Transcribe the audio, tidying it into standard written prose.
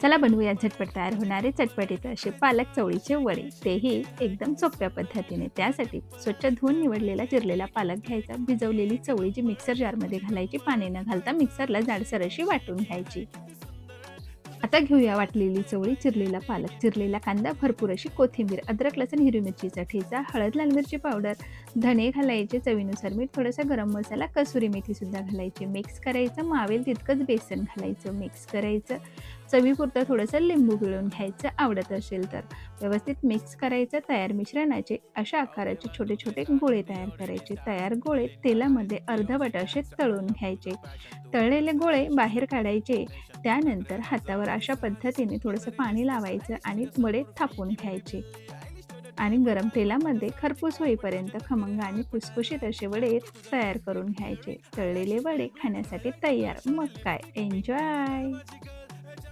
चला बनवूया झटपट तयार होणारे चटपटीत असे पालक चवळीचे वडे, तेही एकदम सोप्या पद्धतीने. त्यासाठी स्वच्छ धुवून निवडलेला चिरलेला पालक घ्यायचा, भिजवलेली चवळी जी मिक्सर जारमध्ये घालायची, पाणी न घालता मिक्सरला जाडसर अशी वाटून घ्यायची. आता घेऊया वाटलेली चवळी, चिरलेला पालक, चिरलेला कांदा, भरपूर अशी कोथिंबीर, अद्रक लसूण हिरवी मिरचीचा ठेचा, हळद लाल मिरची पावडर, धणे घालायचे, चवीनुसार मीठ, थोडासा गरम मसाला, कसुरी मेथी सुद्धा घालायची. मिक्स करायचं, मावेल तितकंच बेसन घालायचं, मिक्स करायचं. चवीपुरतं थोडंसं लिंबू पिळून घ्यायचं आवडत असेल तर. व्यवस्थित मिक्स करायचं. तयार मिश्रणाचे अशा आकाराचे छोटे छोटे गोळे तयार करायचे. तयार गोळे तेलामध्ये अर्धवट असे तळून घ्यायचे. तळलेले गोळे बाहेर काढायचे. त्यानंतर हातावर अशा पद्धतीने थोडंसं पाणी लावायचं आणि वडे थापून घ्यायचे आणि गरम तेलामध्ये खरपूस होईपर्यंत खमंग आणि खुसखुशीत असे वडे तयार करून घ्यायचे. तळलेले वडे खाण्यासाठी तयार. मग काय, एन्जॉय!